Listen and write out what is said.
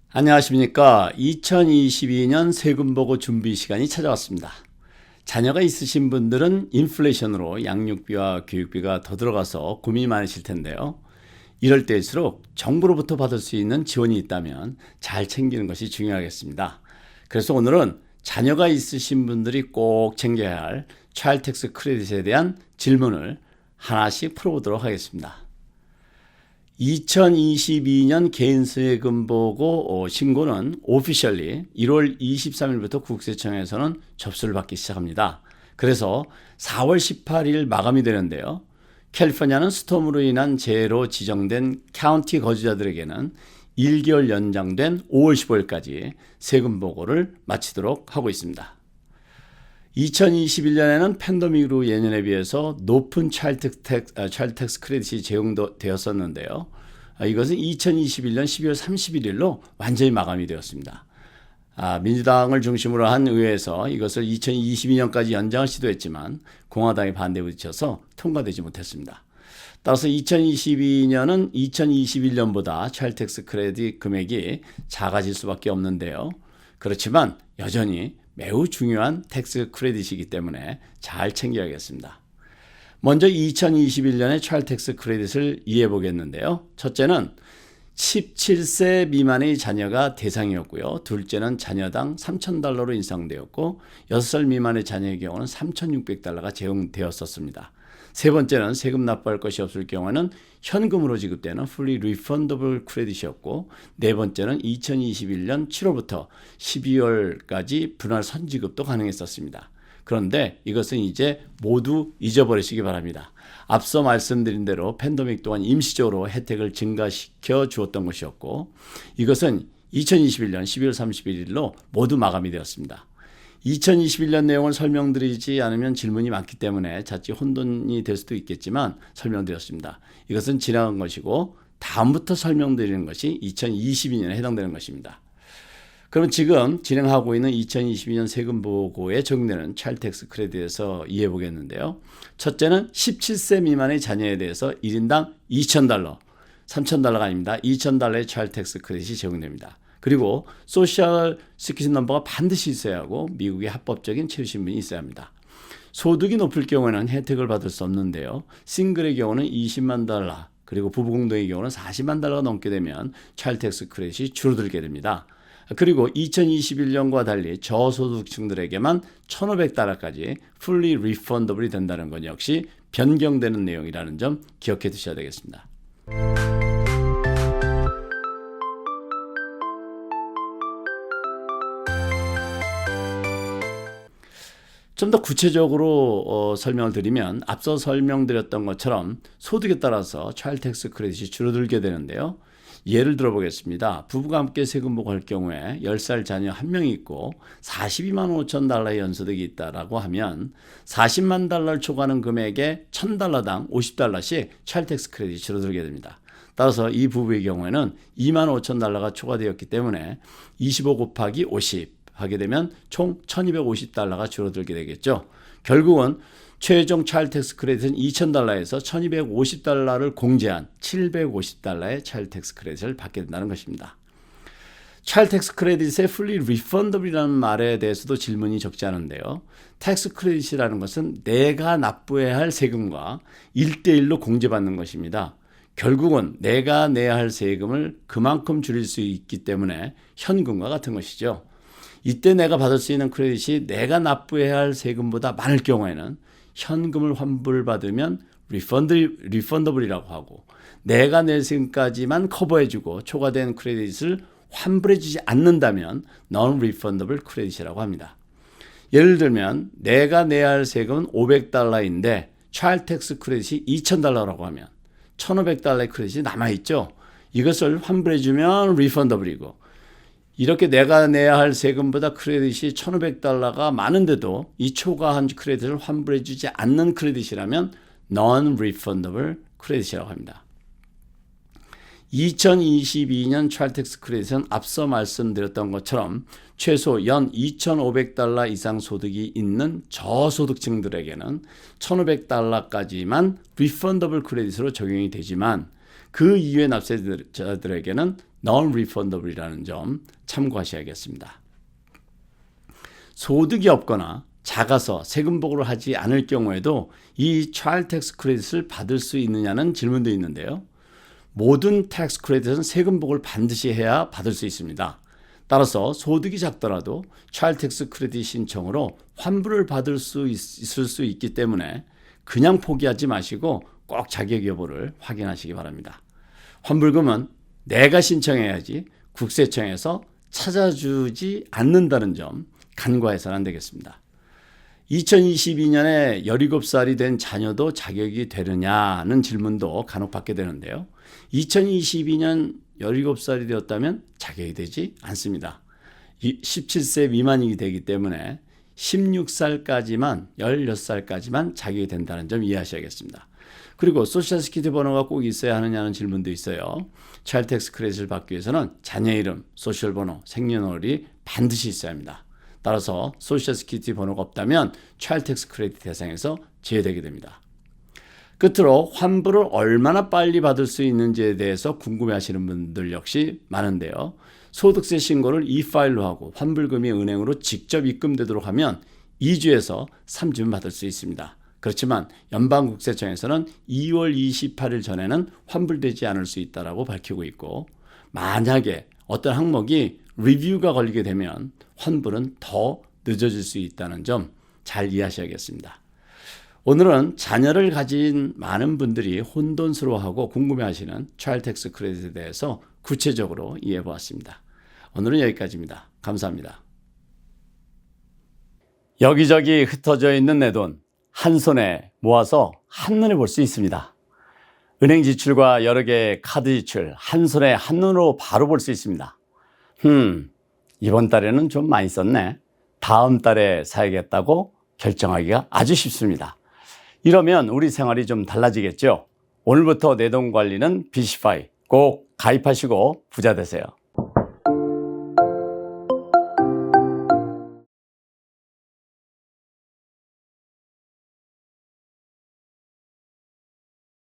안녕하십니까. 2022년 세금보고 준비 시간이 찾아왔습니다. 자녀가 있으신 분들은 인플레이션으로 양육비와 교육비가 더 들어가서 고민이 많으실 텐데요. 이럴 때일수록 정부로부터 받을 수 있는 지원이 있다면 잘 챙기는 것이 중요하겠습니다. 그래서 오늘은 자녀가 있으신 분들이 꼭 챙겨야 할 차일드 텍스 크레딧에 대한 질문을 하나씩 풀어보도록 하겠습니다. 2022년 개인세금 보고 신고는 오피셜리 1월 23일부터 국세청에서는 접수를 받기 시작합니다. 그래서 4월 18일 마감이 되는데요. 캘리포니아는 스톰으로 인한 재해로 지정된 카운티 거주자들에게는 1개월 연장된 5월 15일까지 세금 보고를 마치도록 하고 있습니다. 2021년에는 팬데믹으로 예년에 비해서 높은 차일드 텍스 크레딧이 제공되었었는데요. 이것은 2021년 12월 31일로 완전히 마감이 되었습니다. 민주당을 중심으로 한 의회에서 이것을 2022년까지 연장을 시도했지만 공화당의 반대에 부딪혀서 통과되지 못했습니다. 따라서 2022년은 2021년보다 차일드 텍스 크레딧 금액이 작아질 수밖에 없는데요. 그렇지만 여전히 매우 중요한 텍스 크레딧이기 때문에 잘 챙겨야겠습니다. 먼저 2021년의 차일드 텍스 크레딧을 이해해 보겠는데요. 첫째는 17세 미만의 자녀가 대상이었고요. 둘째는 자녀당 $3,000로 인상되었고 6살 미만의 자녀의 경우는 $3,600가 제공되었었습니다. 세 번째는 세금 납부할 것이 없을 경우에는 현금으로 지급되는 fully refundable 크레딧이었고 네 번째는 2021년 7월부터 12월까지 분할 선지급도 가능했었습니다. 그런데 이것은 이제 모두 잊어버리시기 바랍니다. 앞서 말씀드린 대로 팬데믹 동안 임시적으로 혜택을 증가시켜 주었던 것이었고 이것은 2021년 12월 31일로 모두 마감이 되었습니다. 2021년 내용을 설명드리지 않으면 질문이 많기 때문에 자칫 혼돈이 될 수도 있겠지만 설명드렸습니다. 이것은 지나간 것이고 다음부터 설명드리는 것이 2022년에 해당되는 것입니다. 그럼 지금 진행하고 있는 2022년 세금 보고에 적용되는 차일드 텍스 크레딧에서 이해해 보겠는데요. 첫째는 17세 미만의 자녀에 대해서 1인당 $2,000, $3,000가 아닙니다. $2,000의 차일드 텍스 크레딧이 적용됩니다. 그리고 소셜 시큐리티 넘버가 반드시 있어야 하고 미국의 합법적인 체류신분이 있어야 합니다. 소득이 높을 경우에는 혜택을 받을 수 없는데요. 싱글의 경우는 $200,000 그리고 부부 공동의 경우는 $400,000가 넘게 되면 차일드 텍스 크레딧이 줄어들게 됩니다. 그리고 2021년과 달리 저소득층들에게만 $1,500까지 fully refundable이 된다는 것 역시 변경되는 내용이라는 점 기억해 두셔야 되겠습니다. 좀 더 구체적으로 설명을 드리면 앞서 설명드렸던 것처럼 소득에 따라서 차일드 텍스 크레딧이 줄어들게 되는데요. 예를 들어 보겠습니다. 부부가 함께 세금 보고할 경우에 10살 자녀 1명이 있고 $42만 5천 연소득이 있다라고 하면 $400,000를 초과하는 금액에 $1,000당 $50씩 차일드 텍스 크레딧이 줄어들게 됩니다. 따라서 이 부부의 경우에는 $2만 5천 초과되었기 때문에 25 곱하기 50 하게 되면 총 $1,250가 줄어들게 되겠죠. 결국은 최종 차일드 텍스 크레딧은 $2,000에서 $1,250를 공제한 $750의 차일드 텍스 크레딧을 받게 된다는 것입니다. 차일드 텍스 크레딧의 fully refundable이라는 말에 대해서도 질문이 적지 않은데요. 텍스 크레딧이라는 것은 내가 납부해야 할 세금과 1대1로 공제받는 것입니다. 결국은 내가 내야 할 세금을 그만큼 줄일 수 있기 때문에 현금과 같은 것이죠. 이때 내가 받을 수 있는 크레딧이 내가 납부해야 할 세금보다 많을 경우에는 현금을 환불받으면 refundable이라고 하고 내가 낼 세금까지만 커버해주고 초과된 크레딧을 환불해주지 않는다면 non-refundable 크레딧이라고 합니다. 예를 들면 내가 내야 할 세금은 $500인데 차일드 텍스 크레딧이 $2,000라고 하면 $1,500의 크레딧이 남아있죠. 이것을 환불해주면 refundable이고 이렇게 내가 내야 할 세금보다 크레딧이 $1,500가 많은데도 이 초과한 크레딧을 환불해주지 않는 크레딧이라면 non-refundable 크레딧이라고 합니다. 2022년 차일드 텍스 크레딧은 앞서 말씀드렸던 것처럼 최소 연 $2,500 이상 소득이 있는 저소득층들에게는 $1,500까지만 리펀더블 크레딧으로 적용이 되지만 그 이외의 납세자들에게는 non-refundable이라는 점 참고하셔야겠습니다. 소득이 없거나 작아서 세금 보고를 하지 않을 경우에도 이 차일드 텍스 크레딧을 받을 수 있느냐는 질문도 있는데요. 모든 텍스 크레딧은 세금 보고를 반드시 해야 받을 수 있습니다. 따라서 소득이 작더라도 차일드 텍스 크레딧 신청으로 환불을 받을 수 있을 수 있기 때문에 그냥 포기하지 마시고 꼭 자격 여부를 확인하시기 바랍니다. 환불금은 내가 신청해야지 국세청에서 찾아주지 않는다는 점 간과해서는 안 되겠습니다. 2022년에 17살이 된 자녀도 자격이 되느냐는 질문도 간혹 받게 되는데요. 2022년 17살이 되었다면 자격이 되지 않습니다. 17세 미만이 되기 때문에 16살까지만 16살까지만 자격이 된다는 점 이해하셔야겠습니다. 그리고 소셜 시큐리티 번호가 꼭 있어야 하느냐는 질문도 있어요. 차일드 텍스 크레딧을 받기 위해서는 자녀 이름, 소셜 번호, 생년월일이 반드시 있어야 합니다. 따라서 소셜 시큐리티 번호가 없다면 차일드 텍스 크레딧 대상에서 제외되게 됩니다. 끝으로 환불을 얼마나 빨리 받을 수 있는지에 대해서 궁금해하시는 분들 역시 많은데요. 소득세 신고를 e-파일로 하고 환불금이 은행으로 직접 입금되도록 하면 2주에서 3주면 받을 수 있습니다. 그렇지만 연방국세청에서는 2월 28일 전에는 환불되지 않을 수 있다고 밝히고 있고 만약에 어떤 항목이 리뷰가 걸리게 되면 환불은 더 늦어질 수 있다는 점 잘 이해하셔야겠습니다. 오늘은 자녀를 가진 많은 분들이 혼돈스러워하고 궁금해하시는 차일드 텍스 크레딧에 대해서 구체적으로 이해해 보았습니다. 오늘은 여기까지입니다. 감사합니다. 여기저기 흩어져 있는 내 돈 한 손에 모아서 한눈에 볼 수 있습니다. 은행 지출과 여러 개의 카드 지출 한 손에 한눈으로 바로 볼 수 있습니다. 이번 달에는 좀 많이 썼네. 다음 달에 사야겠다고 결정하기가 아주 쉽습니다. 이러면 우리 생활이 좀 달라지겠죠? 오늘부터 내 돈 관리는 비시파이 꼭 가입하시고 부자 되세요.